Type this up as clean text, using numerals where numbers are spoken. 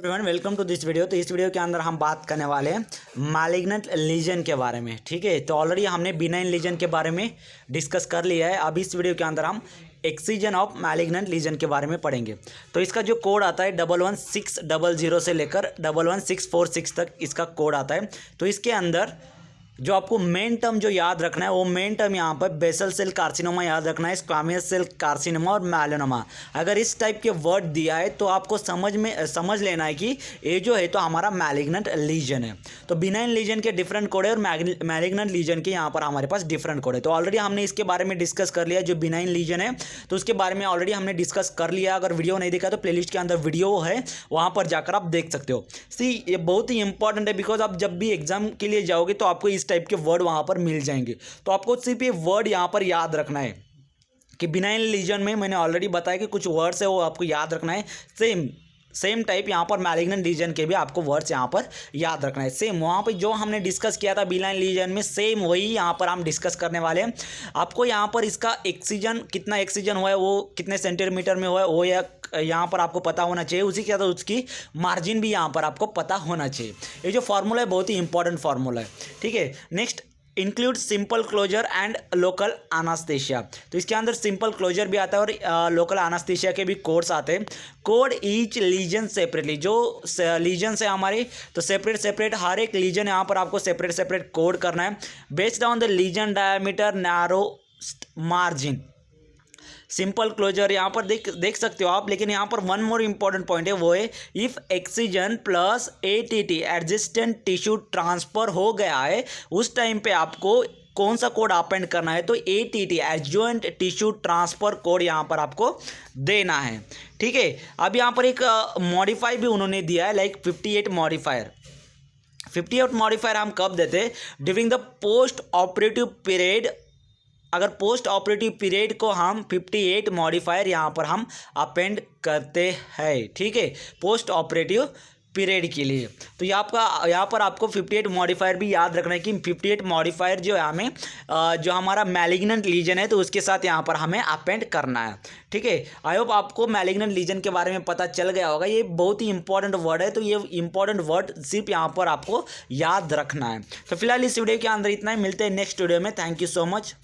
Everyone welcome to this video. तो इस video के अंदर हम बात करने वाले हैं मैलिग्नेंट लीजन के बारे में। ठीक है, तो ऑलरेडी हमने बिनाइन लीजन के बारे में डिस्कस कर लिया है। अब इस वीडियो के अंदर हम एक्सीजन ऑफ मैलिग्नेंट लीजन के बारे में पढ़ेंगे। तो इसका जो कोड आता है 11600 से लेकर 11646 तक इसका कोड आता है। तो इसके अंदर जो आपको मेन टर्म जो याद रखना है वो मेन टर्म यहाँ पर बेसल सेल कार्सिनोमा याद रखना है, स्क्वामस सेल कार्सिनोमा और मेलानोमा। अगर इस टाइप के वर्ड दिया है तो आपको समझ लेना है कि ये जो है तो हमारा मैलिग्नेंट लीजन है। तो बिनाइन लीजन के डिफरेंट कोड है और मैलिग्नेंट लीजन के यहाँ पर हमारे पास डिफरेंट कोड है। तो ऑलरेडी हमने इसके बारे में डिस्कस कर लिया। जो बिनाइन लीजन है तो उसके बारे में ऑलरेडी हमने डिस्कस कर लिया। अगर वीडियो नहीं देखा तो प्लेलिस्ट के अंदर वीडियो है, वहाँ पर जाकर आप देख सकते हो। ये बहुत ही इंपॉर्टेंट है, बिकॉज आप जब भी एग्जाम के लिए जाओगे तो आपको टाइप के वर्ड वहां पर मिल जाएंगे। तो आपको सिर्फ ये वर्ड यहां पर याद रखना है कि बिनाइन लीजन में मैंने ऑलरेडी बताया कि कुछ वर्ड्स है वो आपको याद रखना है। सेम टाइप यहाँ पर मैलिग्नेंट लीजन के भी आपको वर्ड्स यहाँ पर याद रखना है। सेम वहाँ पे जो हमने डिस्कस किया था बिनाइन लीजन में, सेम वही यहाँ पर हम डिस्कस करने वाले हैं। आपको यहाँ पर इसका एक्सीजन कितना एक्सीजन हुआ है, वो कितने सेंटीमीटर में हुआ है, वो यहाँ पर आपको पता होना चाहिए। उसी के साथ उसकी मार्जिन भी यहाँ पर आपको पता होना चाहिए। ये जो फार्मूला है बहुत ही इंपॉर्टेंट फार्मूला है। ठीक है, next include simple closure and local anaesthesia. तो इसके अंदर सिंपल क्लोजर भी आता है और लोकल एनास्थेशिया के भी कोड्स आते हैं। कोड ईच लीजन सेपरेटली, जो लीजन है हमारे तो सेपरेट हर एक लीजन यहाँ पर आपको सेपरेट कोड करना है based on the lesion diameter narrow margin. Simple closure यहाँ पर देख सकते हो आप। लेकिन यहाँ पर वन मोर इंपॉर्टेंट पॉइंट है, वो है if excision plus ATT adjacent tissue transfer हो गया है उस टाइम पे आपको कौन सा कोड अपेंड करना है, तो ATT adjacent tissue transfer code यहाँ पर आपको देना है। ठीक है, अब यहाँ पर एक मॉडिफाई भी उन्होंने दिया है, लाइक 58 मॉडिफायर। 58 मॉडिफायर हम कब देते हैं? During the post operative period. अगर पोस्ट ऑपरेटिव पीरियड को हम 58 मॉडिफायर यहाँ पर हम अपेंड करते हैं। ठीक है, पोस्ट ऑपरेटिव पीरियड के लिए। तो यहाँ पर आपको 58 मॉडिफायर भी याद रखना है कि 58 मॉडिफायर जो है हमें जो हमारा मैलिग्नेंट लीजन है तो उसके साथ यहाँ पर हमें अपेंड करना है। ठीक है, आई होप आपको मैलिग्नेंट लीजन के बारे में पता चल गया होगा। ये बहुत ही इंपॉर्टेंट वर्ड है, तो ये इंपॉर्टेंट वर्ड सिर्फ यहाँ पर आपको याद रखना है। तो फिलहाल इस वीडियो के अंदर इतना ही, मिलते हैं नेक्स्ट वीडियो में। Thank you so much.